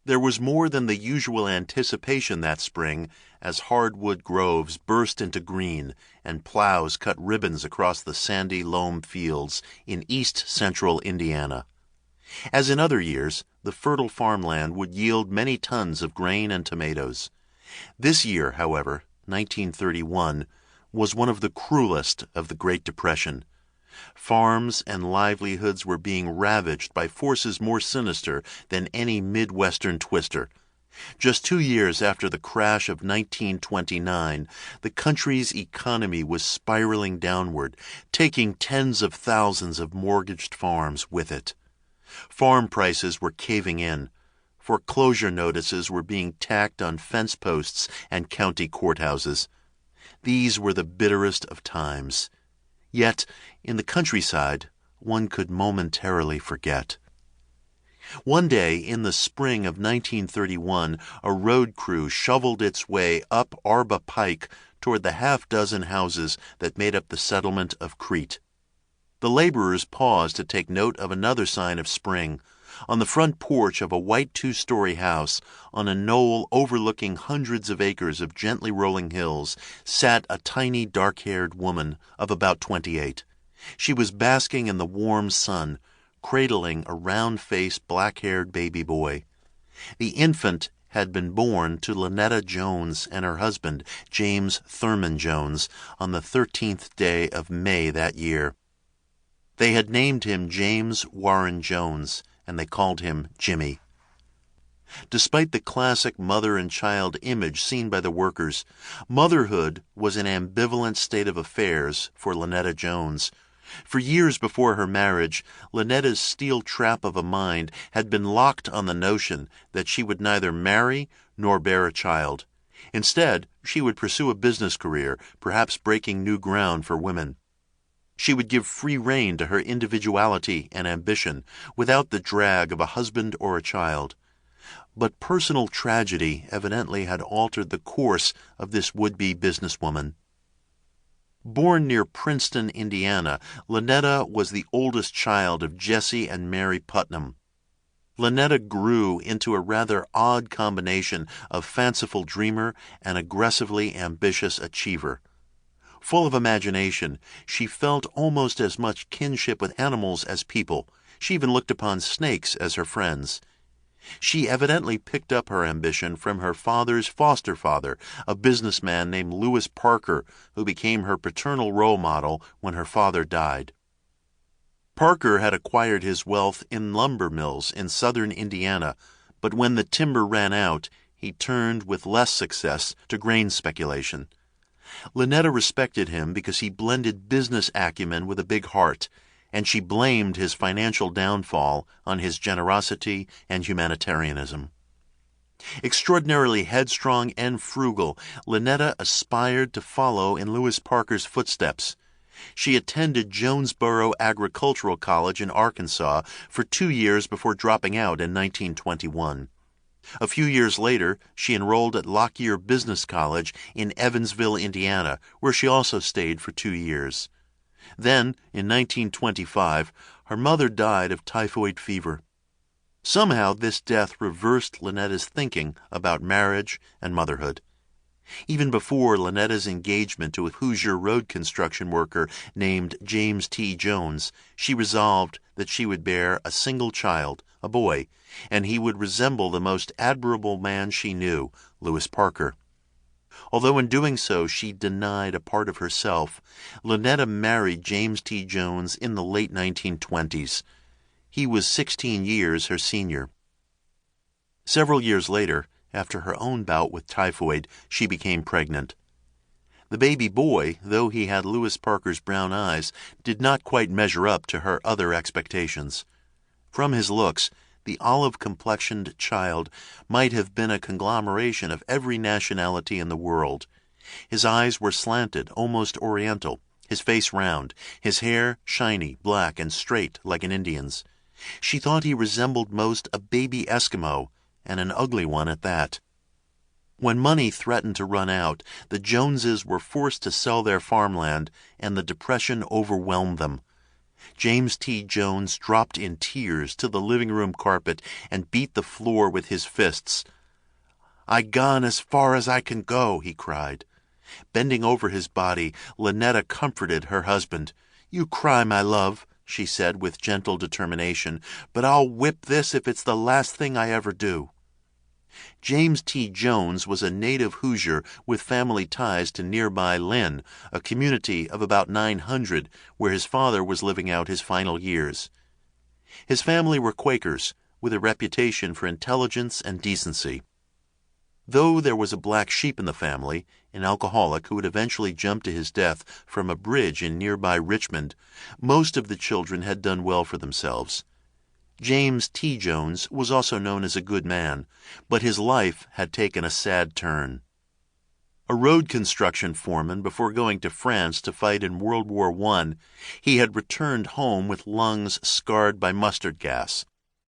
There was more than the usual anticipation that spring as hardwood groves burst into green and plows cut ribbons across the sandy loam fields in east-central Indiana. As in other years, the fertile farmland would yield many tons of grain and tomatoes. This year, however, 1931, was one of the cruelest of the Great Depression. Farms and livelihoods were being ravaged by forces more sinister than any Midwestern twister. Just 2 years after the crash of 1929, the country's economy was spiraling downward, taking tens of thousands of mortgaged farms with it. Farm prices were caving in. Foreclosure notices were being tacked on fence posts and county courthouses. These were the bitterest of times. Yet, in the countryside, one could momentarily forget. One day in the spring of 1931, a road crew shoveled its way up Arba Pike toward the half-dozen houses that made up the settlement of Crete. The laborers paused to take note of another sign of spring. On the front porch of a white 2-story house, on a knoll overlooking hundreds of acres of gently rolling hills, sat a tiny dark-haired woman of about 28. She was basking in the warm sun, cradling a round-faced, black-haired baby boy. The infant had been born to Lynetta Jones and her husband, James Thurman Jones, on the 13th day of May that year. They had named him James Warren Jones, and they called him Jimmy. Despite the classic mother and child image seen by the workers, motherhood was an ambivalent state of affairs for Lynetta Jones. For years before her marriage, Lynetta's steel trap of a mind had been locked on the notion that she would neither marry nor bear a child. Instead, she would pursue a business career, perhaps breaking new ground for women. She would give free rein to her individuality and ambition without the drag of a husband or a child. But personal tragedy evidently had altered the course of this would-be businesswoman. Born near Princeton, Indiana, Lynetta was the oldest child of Jesse and Mary Putnam. Lynetta grew into a rather odd combination of fanciful dreamer and aggressively ambitious achiever. Full of imagination, she felt almost as much kinship with animals as people. She even looked upon snakes as her friends. She evidently picked up her ambition from her father's foster father, a businessman named Lewis Parker, who became her paternal role model when her father died. Parker had acquired his wealth in lumber mills in southern Indiana, but when the timber ran out, he turned with less success to grain speculation. Lynetta respected him because he blended business acumen with a big heart, and she blamed his financial downfall on his generosity and humanitarianism. Extraordinarily headstrong and frugal, Lynetta aspired to follow in Lewis Parker's footsteps. She attended Jonesboro Agricultural College in Arkansas for 2 years before dropping out in 1921. A few years later, she enrolled at Lockyer Business College in Evansville, Indiana, where she also stayed for 2 years. Then, in 1925, her mother died of typhoid fever. Somehow this death reversed Lynetta's thinking about marriage and motherhood. Even before Lynetta's engagement to a Hoosier road construction worker named James T. Jones, she resolved that she would bear a single child, a boy, and he would resemble the most admirable man she knew, Lewis Parker. Although in doing so she denied a part of herself, Lynetta married James T. Jones in the late 1920s. He was 16 years her senior. Several years later, after her own bout with typhoid, she became pregnant. The baby boy, though he had Lewis Parker's brown eyes, did not quite measure up to her other expectations. From his looks, the olive-complexioned child might have been a conglomeration of every nationality in the world. His eyes were slanted, almost oriental, his face round, his hair shiny, black, and straight like an Indian's. She thought he resembled most a baby Eskimo, and an ugly one at that. When money threatened to run out, the Joneses were forced to sell their farmland, and the Depression overwhelmed them. James T. Jones dropped in tears to the living room carpet and beat the floor with his fists. "I gone as far as I can go," he cried. Bending over his body, Lynetta comforted her husband. "You cry, my love," she said with gentle determination, "but I'll whip this if it's the last thing I ever do." James T. Jones was a native Hoosier with family ties to nearby Lynn, a community of about 900 where his father was living out his final years. His family were Quakers, with a reputation for intelligence and decency. Though there was a black sheep in the family, an alcoholic who would eventually jump to his death from a bridge in nearby Richmond, most of the children had done well for themselves. James T. Jones was also known as a good man, but his life had taken a sad turn. A road construction foreman before going to France to fight in World War I, he had returned home with lungs scarred by mustard gas.